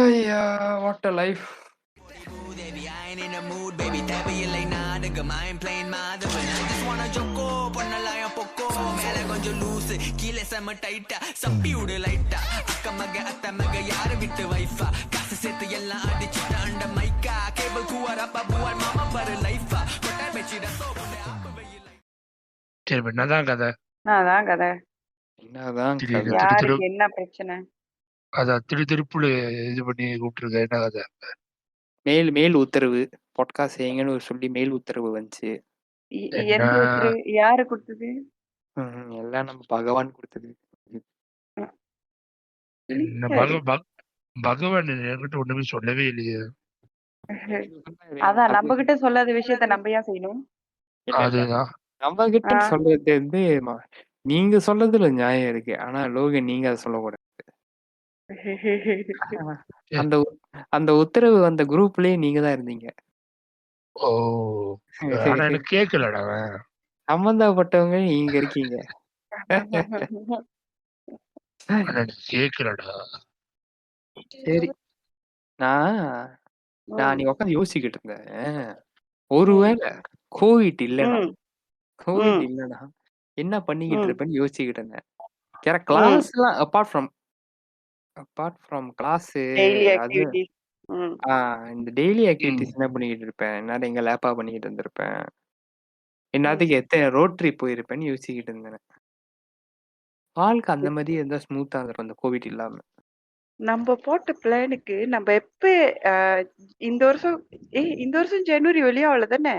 ஐயா what a life. Baby, I ain't in the mood, baby. தேவையில்லை நாடகம். I ain't playing Madhavan. I just wanna jocko, பண்ணலாம் என் Poco. மேல கொஞ்சம் லூசு, கீழே செம்ம டைட்டா. சப்பி விடு லைட்டா. அக்க மக அத்த மக யாரு விட்டு வைஃபா. காசு சேர்த்து எல்லாம் அடிச்சுட்ட அண்ட மைக்கா. கேபிள் கூவார் அப்பா பூவார் மாமா பாரு லைஃபா. கொட்டார் வச்சிட சோப்பு ஆப்பு வெயில். சரி இப்ப என்னதான் கதை? அதான் கதை. என்னதான் திடீர்னு கதை? திரு திரு யாருக்கு என்ன பிரச்சனை? அதான் திருப்புல இது பண்ணி கூப்பிட்டுருக்க என்ன கதை? மேல் உத்தரவு பாட்காஸ்ட் செய்யுங்கன்னு சொல்லி மேல் உத்தரவு வந்துச்சு. எந்த என்ன உத்தரவு? யாரு கொடுத்தது? எல்லாம் நம்ம பகவான் கொடுத்தது. என்ன பகவான் என்கிட்ட ஒண்ணுமே சொல்லவே இல்லையே. அதான் நம்ம கிட்ட சொல்லாத விஷயத்த நம்ம ஏன் செய்யணும்? அதுதான் நம்ம கிட்ட சொல்றது வந்து நீங்க சொல்றதுல நியாயம் இருக்கு. ஆனா லோகன் நீங்க அதை சொல்லக்கூடாது. அந்த அந்த உத்தரவு அந்த குரூப்லயே நீங்க தான் இருந்தீங்க. ஓ ஆனா எனக்கு கேட்கலடா. சம்பந்தப்பட்டவங்க நீங்க இருக்கீங்க. ஆனா எனக்கு கேட்கலடா. சரி நான் நீ உட்காந்து யோசிச்சுக்கிட்டு இருந்தேன். ஒருவேளை கோவிட் இல்லைன்னா என்ன பண்ணிக்கிட்டு இருப்பேன்னு யோசிச்சுக்கிட்டு இருந்தேன். கிளாஸ் எல்லாம் அப்பார்ட் ஃப்ரம் கிளாஸ் அது இந்த டெய்லி ஆக்டிவிட்டிஸ் என்ன பண்ணிக்கிட்டு இருப்பேன். என்ன எங்க லேப்பா பண்ணிக்கிட்டு இருந்திருப்பேன். என்னத்துக்கு எத்தனை ரோட் ட்ரிப் போயிருப்பேன்னு யோசிச்சுக்கிட்டு இருந்தேன். வாழ்க்கை அந்த மாதிரி இருந்தா ஸ்மூத்தா இருக்கும் அந்த கோவிட் இல்லாம. நம்ம போட்ட பிளானுக்கு நம்ம எப்ப இந்த வருஷம் ஜனவரி வெளியே ஆகல தானே?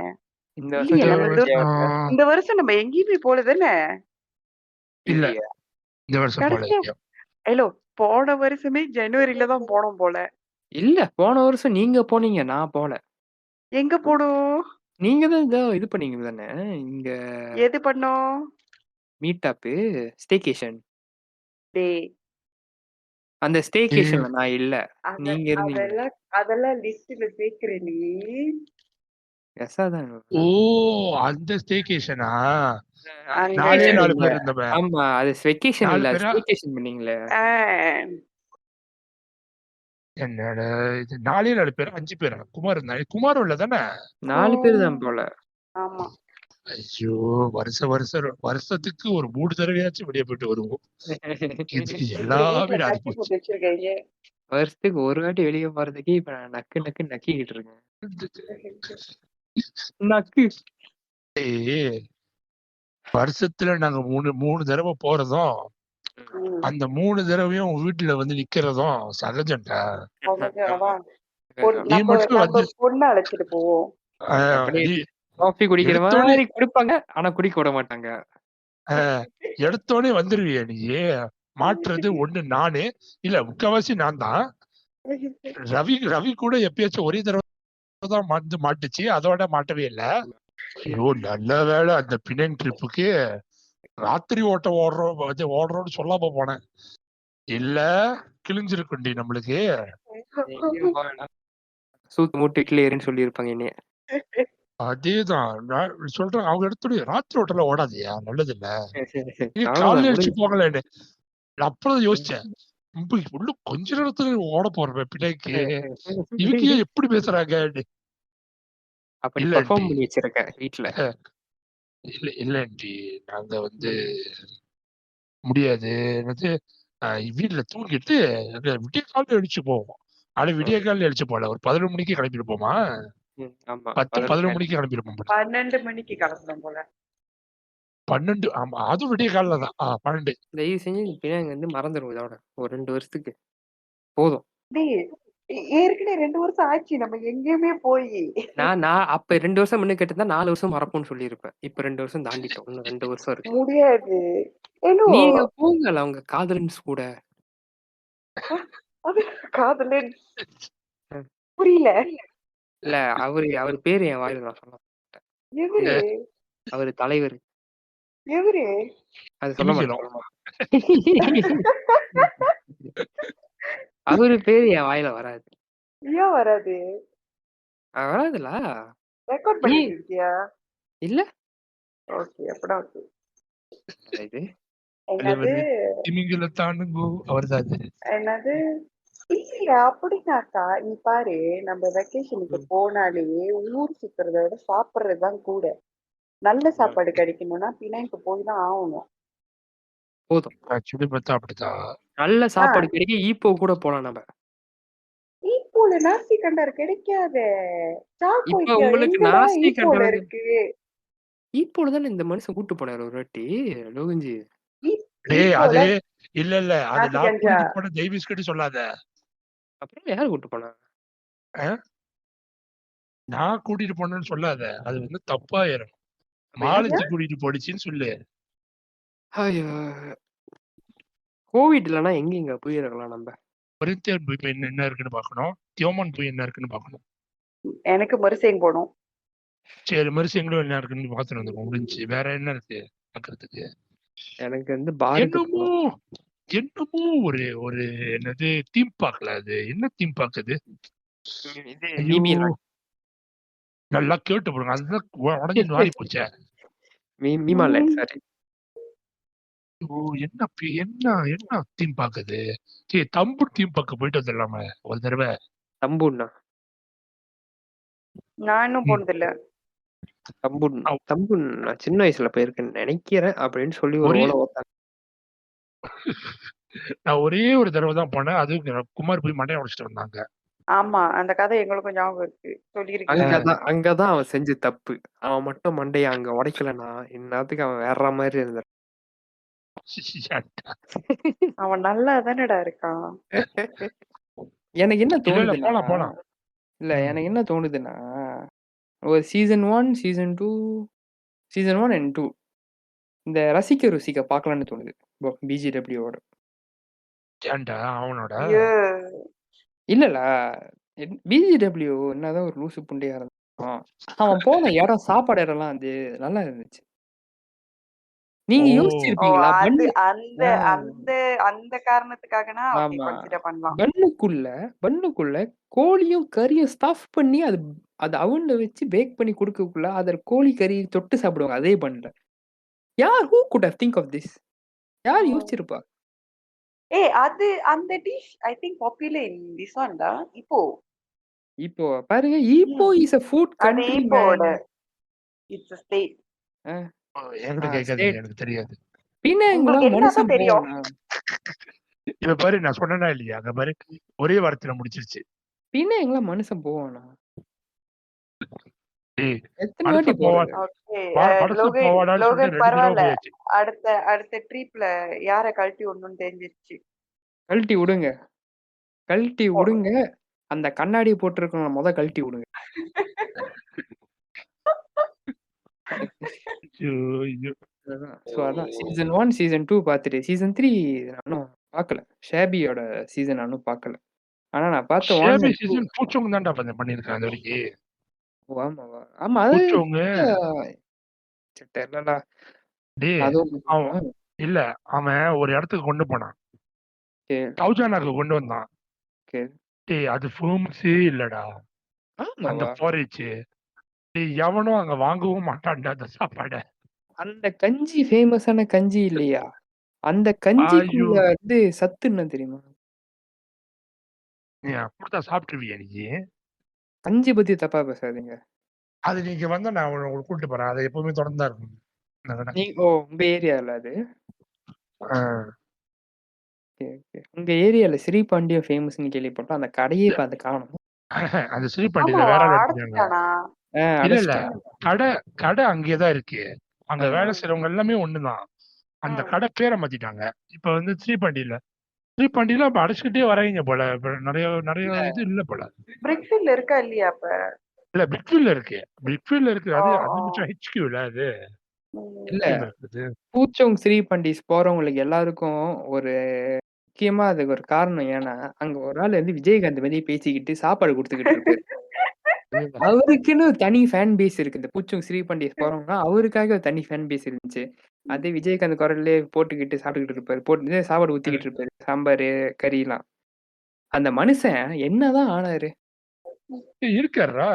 இந்த வருஷம் நம்ம எங்கேயுமே போல தானே? இல்ல இந்த வருஷம் போன வருஷமே ஜனவரியில தான் போனோம் போல. இல்ல போன வருஷம் நீங்க போனீங்க, நான் போல. எங்க போனோம்? நீங்க தான் இது பண்ணீங்க தானே? இங்க எது பண்ணோம்? Meet up staycation. அந்த ஸ்டேகேஷன்ல நான் இல்ல, நீங்க இருந்தீங்க. அதெல்லாம் லிஸ்ட்ல சேர்க்கிற நீ. ஓ அந்த ஸ்டேகேஷனா? அங்க 4 பேர் இருந்தோமே. ஆமா அது ஸ்டேகேஷன் இல்ல, 4 பேரா? ஸ்டேகேஷன் பண்ணீங்களே. என்னடா இது 4 பேர் 5 பேரா? குமார் இருந்தா குமார் இல்ல தானே? 4 பேர் தான் போல. ஆமா. ஐயோ வருஷத்துக்கு ஒரு 3 தடவையாச்சும் வெளியே போயிட்டு வருவோம். இதுக்கு எல்லாமே வருஷத்துக்கு ஒரு வாட்டி வெளியே போறதுக்கே இப்ப நான் நக்கு நக்கிக்கிட்டு இருக்கேன். நக்கு வருஷத்துல நாங்க 3 தடவை போறதும் அந்த 3 தடவையும் வீட்டுல வந்து நிக்கிறதும் சகஜம்டா. நீ மட்டும் வந்து பொண்ணு அழைச்சிட்டு போவோம். காஃபி குடிக்கிற மாதிரி குடிப்பாங்க, ஆனா குடிக்க விட மாட்டாங்க. எடுத்தோடனே வந்துருவிய நீ. மாற்றுறது ஒண்ணு நானு இல்ல, முக்காவாசி நான் தான். ரவி கூட எப்பயாச்சும் ஒரே தடவை தான் மாட்டுச்சு, அதோட மாட்டவே இல்ல. ஐயோ நல்ல வேலை அந்த பிணைங் ட்ரிப்புக்கு ராத்திரி ஓடுறோம்னு சொல்லாம போனேன். இல்ல கிழிஞ்சிருக்குண்டி நம்மளுக்கு. சூத்து மூட்டு கிளியர்னு சொல்லி இருப்பாங்க என்னைய. அதேதான் நான் சொல்றேன். அவங்க எடுத்துடைய ராத்திரி ஓட்டல ஓடாதியா, நல்லது இல்ல. காலையில அடிச்சு போகலன்னு அப்புறம் யோசிச்சேன். உள்ள கொஞ்ச நேரத்துல ஓட போறேன் பிள்ளைக்கு, இதுக்கு எப்படி பேசுறாங்க? இல்லண்டி நாங்க வந்து முடியாது, வீட்டுல தூங்கிட்டு விடிய காலையில அடிச்சு போவோம். ஆனா விடிய காலையில அடிச்சு போல ஒரு 11 மணிக்கு கிளம்பிருப்போமா? 10-11 மணிக்கு கிளம்பிருப்போம். 12 மணிக்கு கிளம்பணும் போல. 12 ஆமா, அதுவும் விடிய காலையில தான். 12. தயவு செஞ்சு பின்னாங்க வந்து மறந்துடும். இதோட ஒரு 2 வருஷத்துக்கு போதும். ஏற்கனவே 2 வருஷம் ஆச்சு நம்ம எங்கேயுமே போய். நான் அப்ப 2 வருஷம் முன்ன கேட்டிருந்தா 4 வருஷம் மறப்போம்னு சொல்லியிருப்பேன். இப்ப 2 வருஷம் தாண்டிட்டோம், இன்னும் 2 வருஷம் இருக்கு. முடியாது. நீங்க போங்கல அவங்க காதலன்ஸ் கூட. காதலன் புரியல. இல்ல அவர் பேரு என் வாயில நான் சொல்ல மாட்டேன். எவரு? அவரு தலைவர். எவரு? அது சொல்ல மாட்டேன். அவரு பேரு என் வாயில வராது. ஏன் வராது? வராதுல. ரெக்கார்ட் பண்ணிட்டு இருக்கியா? இல்ல. ஓகே அப்படா ஓகே. இது என்னது? திமிங்கலத்தானுங்கோ அவர்தான். என்னது? இல்ல அப்படின்னாக்கா, நீ பாரு நம்ம வெக்கேஷனுக்கு ம். போனாலே ஊர் சுத்துறத விட சாப்பிடுறதுதான் கூட. நல்ல ஆமா. சாப்பாடு கிடைக்கணும்னா பினாங்கு போய் தான் ஆகணும். போதும். ஆக்சுவலி பார்த்தா அப்படிதான். நல்ல ஆ, சாப்பாடு கிடைக்க ஈப்போ கூட போலாம் நம்ம. ஈப்போல நாஸ்தி கண்டர் கிடைக்காதே. இப்ப சாக்கோய்க்கு உங்களுக்கு எங்கடா நாஸ்டி ஈப்போல கண்டவங்க இருக்கு? ஈப்போல தானே இந்த மனுஷன் கூட்டு போனாரு ஒரு வாட்டி லோகஞ்சி. டேய் ஈப்போல அது இல்ல அது நாசி நான் கஞ்சா. கூட்டிட்டு போன தெய்வீஸ் கிட்ட சொல்லாத. அப்புறம் யார் கூட்டு போனா? அஹ், நான் கூட்டிட்டு போனேன்னு சொல்லாத. அது வந்து தப்பாயிரும். அப்ப யாரு? மாலத்தி கூட்டிட்டு போடிச்சின்னு சொல்லு. ஐயோ! கோவிட் இல்லனா எங்கங்க போயிருக்கலாம் நம்ம. கொரிந்தியர் போய் என்ன இருக்குன்னு பார்க்கணும். தியோமன் போய் என்ன இருக்குன்னு பார்க்கணும். எனக்கு மறுசேங் போகணும். சரி மறுசிங்களும் என்ன இருக்குன்னு பார்த்துட்டு வந்துருக்கோம். முடிஞ்சு வேற என்ன இருக்கு பார்க்கறதுக்கு? எனக்கு வந்து பாருக்கு என்னமோ போகணும். என்னமோ ஒரு ஒரு என்னது தீம் பார்க்கல. அது என்ன தீம் பார்க்குது? இது ஐயோ மீமிலாண்ட். நல்லா கேட்டு போடுங்க. அதுதான் உடஞ்சி நாரி போச்சே. மீமாலேண்ட் ம். சாரி. ஓ என்ன என்ன என்ன தீம் பார்க்குது? சரி தம்பு தீம் பார்க்க போயிட்டு வந்துடலாமே ஒரு தடவை. தம்பூன்னா. நான் இன்னும் ம். போனதில்ல. தம்பூன் அவ்- தம்பூன் நான் சின்ன வயசுல போயிருக்கேன்னு நினைக்கிறேன் அப்படின்னு சொல்லி ஒரு ஒரே ஓலை ஓட்டாங்க. நான் ஒரே ஒரு தடவை தான் போனேன். அது குமார் போய் மண்டையை உடைச்சிட்டு வந்தாங்க. ஆமா, அந்த கதை எங்களுக்கும் ஞாபகம் இருக்கு. சொல்லியிருக்கீங்க. அங்கதான் அவன் செஞ்ச தப்பு. அவன் மட்டும் மண்டைய அங்க உடைக்கலனா இந்நேரத்துக்கு அவன் வேற மாதிரி இருந்தான். அவன் நல்லா தானடா இருக்கான். எனக்கு என்ன இல்ல இல்ல தோணுதுன்னா போலாம் போலாம். இல்ல ம். எனக்கு என்ன தோணுதுன்னா ஒரு சீசன் 1 சீசன் 2 சீசன் 1 அண்ட் 2 இந்த ரசிக்க ருசிக்க பார்க்கலாம்னு தோணுது. பிஜிடபிள்யூவோட ஏன்டா அவனோட ஐயோ. இல்லல பிஜிடபிள்யூ என்னதான் ஒரு லூசு புண்டையா இருந்தான். அவன் போன இடம் சாப்பாடு இடம்லாம் அது நல்லா இருந்துச்சு. நீங்க ஓ ஓ, யோசிச்சிருப்பீங்களா? அது அந்த ஆ, அந்த அந்த காரணத்துக்காகனா ஓகே ஆமா. கன்சிடர் பண்ணலாம். பன்னுக்குள்ள கோழியும் கறியும் ஸ்டஃப் பண்ணி அது அது அவன்ல வச்சு பேக் பண்ணி குடுக்கக்குள்ள அதுல கோழி கறி தொட்டு சாப்பிடுவாங்க அதே பன்ல. Who could have think of this? யார் ம். யோசிச்சிருப்பா? அது அந்த dish I think popular in this one டா. இப்போ இப்போ பாருங்க, ஈப்போ ம். இஸ் a ஃபுட் அது கண்ட்ரி இப்போட மேன். It's a state. என்கிட்ட கேட்காதீங்க. ஸ்டேட். எனக்கு தெரியாது. பின்ன உங்களுக்கு எங்கெல்லாம் என்னதான் மனுஷன் தெரியும்? போவானா? இவ பாரு நான் சொன்னேனா இல்லையா? அங்க பாரு ஒரே வாரத்துல முடிச்சிருச்சு. பின்ன எங்கெல்லாம் மனுஷன் போவானா? டேய் எத்தன வாட்டி மனுஷன் போறது? ஓகே. மனுஷன் லோகன் போவாடான்னு லோகன் சொல்லிட்டு 2 தடவை பரவாயில்ல. போயாச்சு. அடுத்த அடுத்த ட்ரிப்ல யார கழட்டி விடணும்னு தெரிஞ்சிருச்சு. கழட்டி விடுங்க. கழட்டி போ. விடுங்க. அந்த கண்ணாடி போட்டிருக்கவன மொத கழட்டி விடுங்க. ஐயோ, ஐயோ. அதான் சீசன் 1 சீசன் 2 பார்த்துட்டு சீசன் 3 நானும் பார்க்கல. ஷாபியோட சீசன் நானும் பார்க்கல. ஆனா நான் பார்த்த 1 ஷேபி அண்ட் 2. சீசன் பூச்சவங்க தான்டா பண்ணியிருக்கான் அது வரைக்கும். ஆமாவா? ஆமா அது பூச்சவங்க தெரியலடா. டேய் அதுவும் அவன் இல்ல அவன் ஒரு இடத்துக்கு கொண்டு போனான். ஓகே, தௌஜானாக்கு கொண்டு வந்தான். ஓகே. டேய் அது ஃபேமஸே இல்லடா. அந்த ஆமாவா? போரிச்சு டேய் எவனும் அங்க வாங்கவும் மாட்டான்டா அந்த சாப்பாட. அந்த கஞ்சி ஃபேமஸான கஞ்சி இல்லையா? அந்த ஐயோ கஞ்சிக்குள்ள வந்து சத்து என்ன தெரியுமா? நீ அப்படித்தான் சாப்பிட்டுருவியா நீ? கஞ்சி பத்தி தப்பா பேசாதீங்க. அது நீங்க வந்தா நான் உங்களை கூட்டிட்டு போறேன். அது எப்பவுமே தொடர்ந்து தான் இருக்கும். அந்த கடை. உங்க ஏரியால அது? ஆ. Okay, okay. உங்க ஏரியால ஸ்ரீபாண்டியம் ஃபேமஸ்ன்னு கேள்விப்பட்டோம். அந்த கடையே இப்ப அது காணோம். அந்த ஸ்ரீபாண்டியில ஆமாவா? வேற ஆள் எடுத்துட்டாங்க. அடைச்சிட்டானா? இல்ல இல்ல அடைச்சிட்டாங்க. கடை கடை அங்கேயேதான் இருக்கு. அங்க ஆ. வேலை செய்றவங்க எல்லாமே ஒண்ணுதான். அந்த ம். கடை பேரை மாத்திட்டாங்க. இப்ப வந்து ஸ்ரீபாண்டியில அப்ப அடைச்சுக்கிட்டே வராங்க போல. இப்ப நிறைய நிறைய இது இல்ல போல. பிரிக்ஃபீல்ட் இருக்கா இல்லையா அப்ப? இல்ல பிக்ஃபீல்ட்ல இருக்கு. பிக்ஃபீல்ட்ல இருக்கு. ஓ, அது ஓ. அது மிச்சம் ஹெச்கியூல அது ம். இல்ல. டீம் இருக்குது. பூச்சோங் ஸ்ரீபண்டிஸ் போறவங்களுக்கு எல்லாருக்கும் ஒரு முக்கியமா அதுக்கு ஒரு காரணம். ஏன்னா, அங்க ஒரு ஆள் வந்து விஜயகாந்த் மாரி பேசிக்கிட்டு சாப்பாடு குடுத்துக்கிட்டு இருப்பாரு. அவருக்குன்னு ஒரு தனி ஃபேன் பேஸ் இருக்கு. இந்த பூச்சோங் ஸ்ரீபண்டிஸ் போறவங்கன்னா, அவருக்காக ஒரு தனி ஃபேன் பேஸ் இருந்துச்சு. அதே விஜயகாந்த் குரல்லயே போட்டுக்கிட்டு சாப்பிட்டுக்கிட்டு இருப்பாரு. போட்டு சாப்பாடு ஊத்திக்கிட்டு இருப்பாரு. சாம்பாரு, கறிலாம். அந்த மனுஷன் என்னதான் ஆனாரு? இருக்காரா?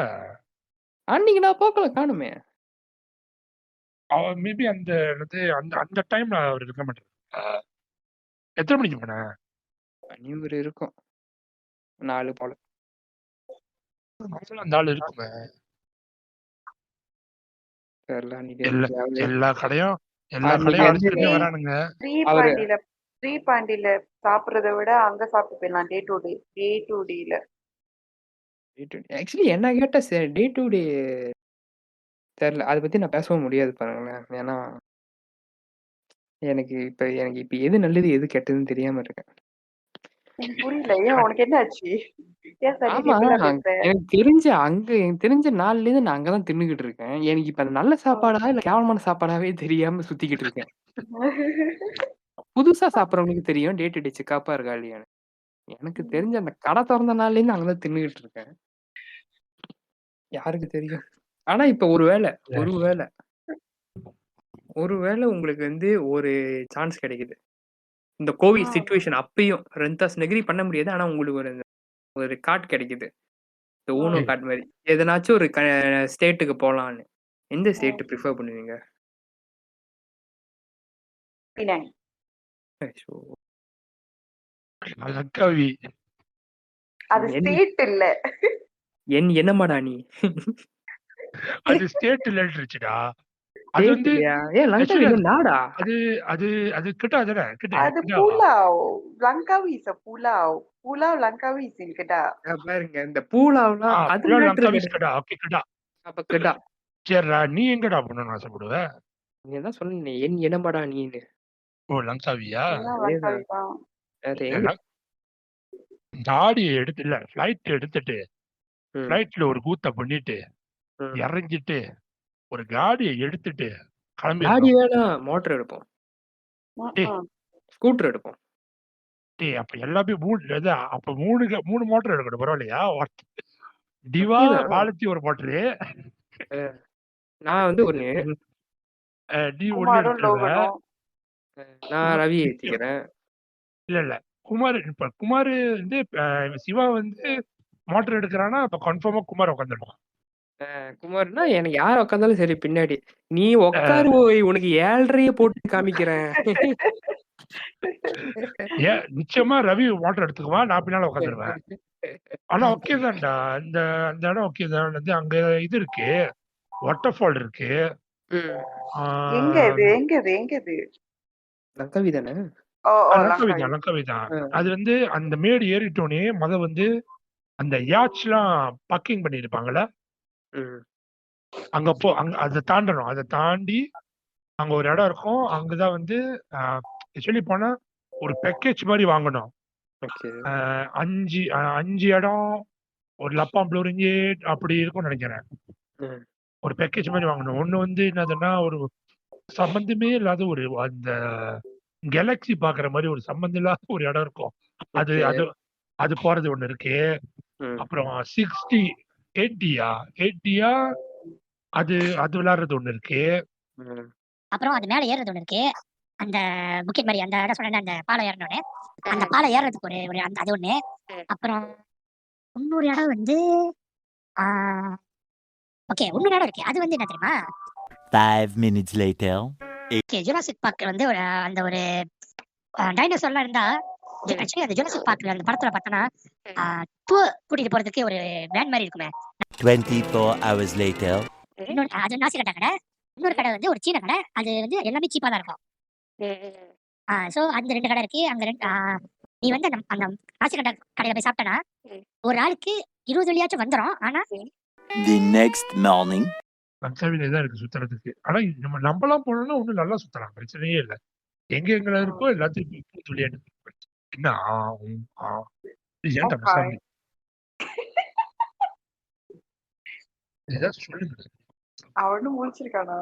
அன்னைக்கு நான் பார்க்கல காணுமே! அவர் மேபி அந்த என்னது அந்த அந்த டைம்ல அவர் இருக்க மாட்டாரு. எத்தனை மணிக்கு போன? மணி ஒரு இருக்கும். 4 போல. நம்மளும் அந்த ஆள் இருக்குமே. தெரியல அன்னைக்கு எல்லா எனக்கு எல்லா கடையும் அன்னைக்கு வந்து அடிச்சுட்டு வரானுங்க. அவரு ப்ரீ பாண்டியில சாப்பிடுறத விட அங்க சாப்பிட்டு போயிடலாம். டே டு டேல. ஆக்சுவலி என்ன கேட்டா டே டு டே தெரியல. அத பத்தி நான் பேசவும் முடியாது பாருங்களேன். ஏன்னா எனக்கு இப்ப எது நல்லது எது கெட்டதுன்னு தெரியாம இருக்கேன். எனக்கு புரியல. ஏன் உனக்கு என்ன ஆச்சு? ஏன் சரி ஆமா. இப்படிலாம் பேசுற? எனக்கு தெரிஞ்ச நாள்லேருந்து நான் அங்க தான் தின்னுகிட்டு இருக்கேன். எனக்கு இப்ப அது நல்ல சாப்பாடா, இல்ல கேவலமான சாப்பாடாவே தெரியாம சுத்திக்கிட்டு இருக்கேன். புதுசா சாப்பிடுறவங்களுக்கு தெரியும் டே டு டே செக்கப்பா இருக்கா இல்லையான்னு. எனக்கு தெரிஞ்ச அந்த கடை தொறந்த நாள்லேருந்து அங்க தான் தின்னுகிட்டு இருக்கேன். யாருக்கு தெரியும்? ஆனா இப்ப ஒருவேளை உங்களுக்கு வந்து ஒரு சான்ஸ் கிடைக்குது. இந்த கோவிட் சிச்சுவேஷன் அப்பயும் ரெந்தாஸ் நெகிரி பண்ண முடியாது. ஆனா உங்களுக்கு ஒரு கார்ட் கிடைக்குது. இந்த ஊனோ கார்ட் மாரி. எதனாச்சும் ஒரு ஸ்டேட்டுக்கு போலான்னு. எந்த ஸ்டேட் பிரிஃபர் பண்ணுவீங்க? பினாங். ஐயோ! லங்காவி. அது ஸ்டேட் இல்ல. என்னமாடா நீ? அது ஸ்டேட் இல்லன்றுச்சுடா. அது வந்து ஏன் லங்காவி என்ன நாடா? அது அது அது கிட்டா தானே? அது Pulau. Langkawi is a Pulau. Pulau Langkawi is in Kedah. பாருங்க இந்த பூலாவ்லாம் அது லங்காவி கிட்டா. ஓகே கிட்டா. அப்ப கிட்டா. சரிடா நீ எங்கடா பண்ணணும்னு ஆசைப்படுவ? நீ தான் சொன்னீங்க என்னமாடா நீன்னு. ஓ லங்காவியா? லங்காவி தான். அது எங்க? தாடியை ஃபிளைட் எடுத்துட்டு ஃபிளைட்ல ஒரு கூத்த பண்ணிட்டு இறங்கிட்டு ஒரு காடியை எடுத்துட்டு கிளம்பி. காடி வேணாம், மோட்டர் எடுப்போம். ஸ்கூட்டர் எடுப்போம். அப்ப எல்லாமே மூணு மோட்டர் எடுக்கணும். பரவாயில்லையா? டிவா பாலத்தி ஒரு மோட்டரு. நான் வந்து ஒண்ணு. நீ ஒண்ணு. நான் ரவி ஏத்திக்கிறேன். இல்ல இப்ப குமார் வந்து சிவா வந்து மோட்டர் எடுக்கிறான்னா அப்ப கன்ஃபார்மா குமார் உட்காந்துருப்பான். குமார்னா எனக்கு யார் உட்காந்தாலும் சரி பின்னாடி. நீ உட்காரு உனக்கு 7.5 போட்டு காமிக்கிறேன். நிச்சயமா ரவி மோட்டர் எடுத்துக்குவான். நான் பின்னால உட்காந்துருவேன். ஆனா ஓகே தான்டா. அந்த இடம் ஓகே தான். அங்க இது இருக்கு, வாட்டர் ஃபால் இருக்கு. எங்க லங்காவி தானே? லங்காவி தான். அது வந்து அந்த மேடு ஏறிட்டோனே வந்து அந்த யாட்ச்லாம் பக்கிங் பண்ணிருப்பாங்கல்ல, அங்க அதை தாண்டணும். அதை தாண்டி அங்க ஒரு இடம் இருக்கும். அங்கதான் வந்து சொல்லி போனா ஒரு பேக்கேஜ் மாதிரி வாங்கணும். 5 இடம் ஒரு லப்பாம் ப்ளூரிங்கேட் அப்படி இருக்கும்னு நினைக்கிறேன். ஒரு பேக்கேஜ் மாதிரி வாங்கணும். ஒண்ணு வந்து என்னதுன்னா ஒரு சம்பந்தமே இல்லாத ஒரு அந்த கேலக்சி பாக்குற மாதிரி ஒரு சம்பந்தம் இல்லாத ஒரு இடம் இருக்கும். அது போறது ஒண்ணு இருக்கு. அப்புறம் 80 அது விளையாடுறது ஒண்ணு இருக்கு. அப்புறம் அது மேல ஏறுறது ஒண்ணு இருக்கு. அந்த புக்கெட் மாதிரி அந்த இடம் சொன்ன அந்த பாலம் ஏறணும்னு அந்த பாலம் ஏறுறதுக்கு ஒரு அந்த அது ஒண்ணு. அப்புறம் இன்னொரு இடம் வந்து ஓகே இன்னொரு இடம் இருக்கு. அது வந்து என்ன தெரியுமா? 5 minutes later. ஜுராசிக் பார்க் வந்து அந்த ஒரு டைனோசர்லாம் இருந்தா ஆக்சுவலி அந்த ஜுராசிக் பார்க்ல அந்த படத்துல பார்த்தனா டூர் கூட்டிட்டு போறதுக்கு ஒரு வேன் மாதிரி இருக்குமே. 24 hours later. அது நாசி கடை. இன்னொரு கடை வந்து ஒரு சீன கடை. அது வந்து எல்லாமே சீப்பா தான் இருக்கும். சோ அந்த 2 கடை இருக்கு. அங்க நீ வந்து அந்த நாசி கடையில போய் சாப்பிட்டனா ஒரு ஆளுக்கு 20 வெள்ளியாச்சும் வந்துரும். ஆனா the next morning லங்காவிலே தான் இருக்கு சுத்துறதுக்கு. ஆனா நம்மலாம் போனோம்னா ஒண்ணு நல்லா சுத்தலாம், பிரச்சனையே இல்லை. எங்க இருக்கோ எல்லாத்தையும் சொல்லியாட்டு என்ன ஏன்டா பேசாம ஏதாவது சொல்லுங்க. அவனும் முடிச்சிருக்கானா?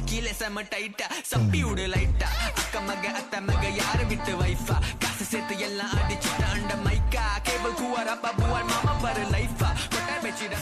கீழே செம டைட்டா சப்பி விடு லைட்டா. அக்க மக அத்த மக யாரு விட்டு வைஃபா காசு சேர்த்து எல்லாம் அடிச்சுட்டு அண்ட மைக்கா கேபிள் கூவாரா பபுவால் மாமா பாரு லைஃபா கொட்டார் வச்சிட